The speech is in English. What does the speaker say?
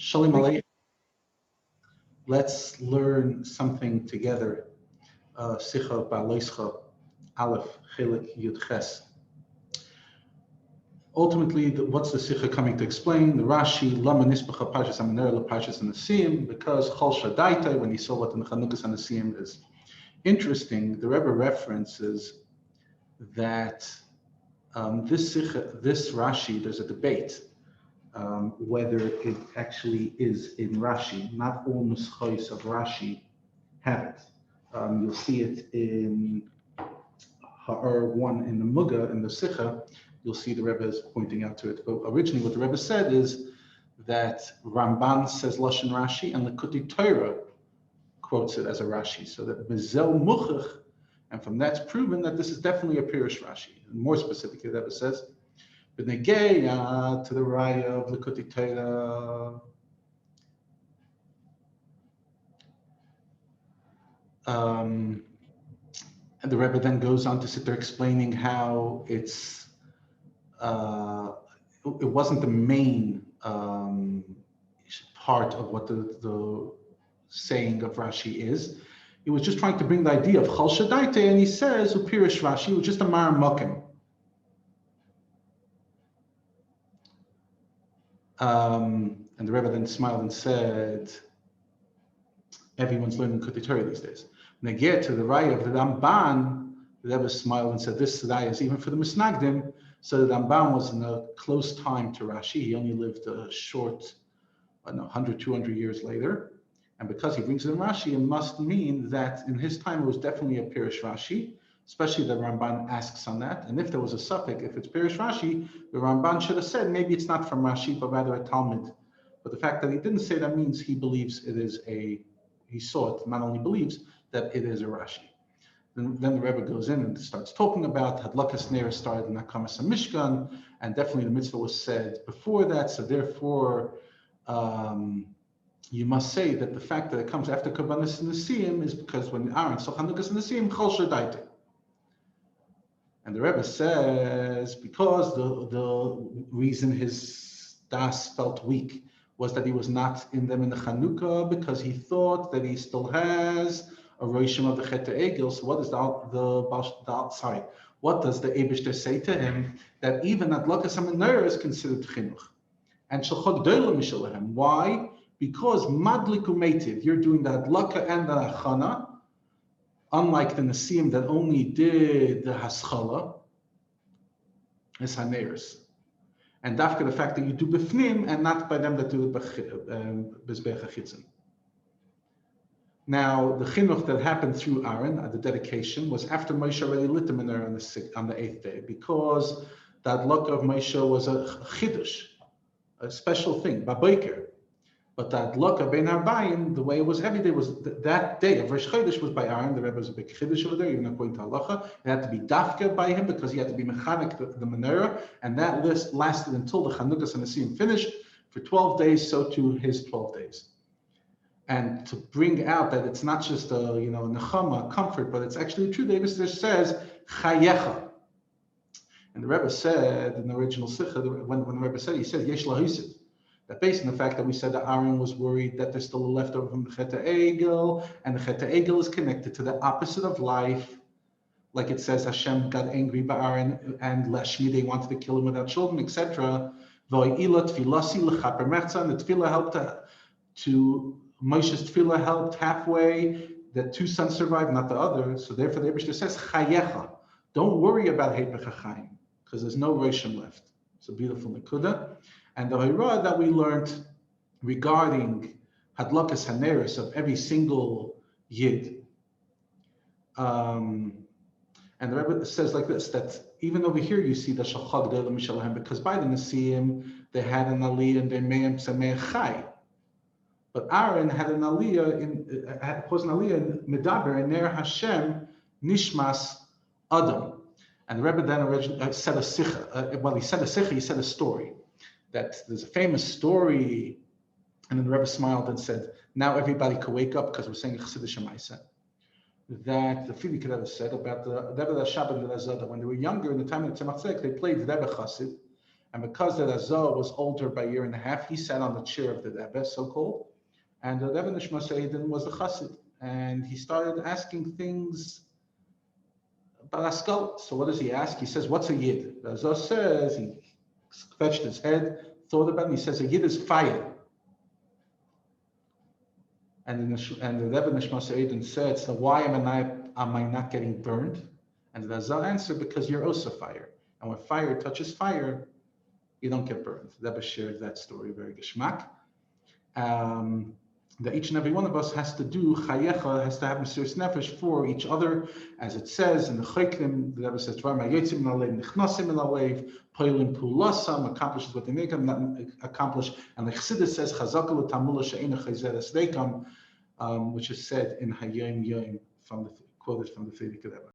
Shalom Aleichem. Let's learn something together. Sicha, Behaalosecha, Aleph, Chelik, Yud, Ches. Ultimately, what's the Sicha coming to explain? The Rashi, Lama Nisbacha Parshas Amener Parshas Anasim, because Chol Shadaita, when he saw what in the Chanukas Anasim is interesting, the Rebbe references that this Sicha, this Rashi, there's a debate whether it actually is in Rashi. Not all nuschos of Rashi have it. You'll see it in Ha'ar 1 in the Muga, in the Sicha. You'll see the Rebbe is pointing out to it. But originally what the Rebbe said is that Ramban says Lashon Rashi and the Kuti Torah quotes it as a Rashi. So that Bezel Muchach, and from that's proven that this is definitely a Pirush Rashi. And more specifically, the Rebbe says, B'negeya to the Raya of the Kuti Torah. And the Rebbe then goes on to sit there explaining how it's it wasn't the main part of what the saying of Rashi is. He was just trying to bring the idea of Chol Shadaite, and he says Upirish Rashi was just a Mar Mokim. And the Rebbe then smiled and said, everyone's learning Kuti Torah these days. When they get to the Raya of the Ramban, the Rebbe smiled and said, this Raya is even for the Misnagdim. So the Ramban was in a close time to Rashi. He only lived a short, 100, 200 years later. And because he brings it in Rashi, it must mean that in his time it was definitely a Pirush Rashi, especially the Ramban asks on that. And if there was a suffix, if it's Pirush Rashi, the Ramban should have said, maybe it's not from Rashi, but rather a Talmud. But the fact that he didn't say that means he believes it is he saw it, not only believes that it is a Rashi. Then the Rebbe goes in and starts talking about Hadlakas Nera started in Akamas Mishkan, and definitely the mitzvah was said before that. So therefore, you must say that the fact that it comes after Kabbanis Nesiyim is because when Aaron saw Chanukas Nesiyim, Chol Shadaite. And the Rebbe says because the reason his das felt weak was that he was not in them in the Chanukah because he thought that he still has a roshim of the Chet Egel. So what is what does the Eibishter say to him that even Adlakas HaMenorah is considered chinuch and Shalchot Gdola Mishalahem? Why? Because Madlik Umeitiv, you're doing the Adlaka and the Achana, unlike the Nesiyim that only did the Haschala, as Haneres. And dafka the fact that you do Bifnim and not by them that do Bezbech HaChitzon. Now, the chinuch that happened through Aaron, the dedication, was after Moshe already lit the menorah on the 8th day, because the adlaka of Moshe was a chidush, a special thing, baboiker. But the adlaka bein harbayim, the way it was every day, was that day of Rosh Chodesh was by Aaron. The Rebbe was a big chidush over there, even according to halacha. It had to be dafka by him because he had to be mechanik the menorah, and that list lasted until the Chanukas and Nesiyim finished for 12 days. So too his 12 days. And to bring out that it's not just a nechama, comfort, but it's actually true. David says chayecha, and the Rebbe said in the original Sicha, when the Rebbe said, he said yesh lahisid, that based on the fact that we said that Aaron was worried that there's still a leftover from the Chet Egel, and the Chet Egel is connected to the opposite of life, like it says Hashem got angry by Aaron and Lashmi, they wanted to kill him without children, etc. Vo'ila tfilasi lechaper mechza, and the tefillah helped to Moshe's tefillah helped halfway, that 2 sons survived, not the other. So therefore the Eibishter says, Chayecha. Don't worry about Hepech HaChaim, because there's no Roshim left. It's a beautiful Nekuda. And the Horah that we learned regarding Hadlakas Haneris of every single Yid. And the Rebbe says like this, that even over here you see the Shalchot Gdola Mishalahem, because by the Nesiyim, they had an Aliyah and they Me'em Sameh Chai. But Aaron had an aliyah in Medaber in Ner Hashem Nishmas Adam, and the Rebbe then originally said a Sicha. He said a Sicha. He said a story that there's a famous story, and then the Rebbe smiled and said, "Now everybody can wake up because we're saying Chassidus Shemaisa." That the Fili could have said about the Rebbe Shabbat and the Zada when they were younger in the time of the Tzemach Tzedek, they played Rebbe Chassid, And because the Azor was older by a year and a half, he sat on the chair of the Rebbe, so-called, and the Rebbe Nishmas Eidin was the chassid. And he started asking things about Askal. So what does he ask? He says, what's a Yid? The Azor says, he scratched his head, thought about it, and he says, a Yid is fire. And the Rebbe Nishmas Eidin said, so why am I not getting burned? And the Azor answered, because you're also fire. And when fire touches fire, you don't get burned. The Rebbe shared that story, very geschmack. That each and every one of us has to do chayecha, has to have Mesiras Nefesh for each other, as it says in the Chaykim. The Rebbe says, "Yotzim min halev, nichnasim min halev, poilim pulasam," accomplishes what they make them not accomplish. And the Chassidus says, "Chazaka l'tamula she'ena chayzeres dekam," which is said in Hayom Yom, quoted from the Frierdiker Rebbe.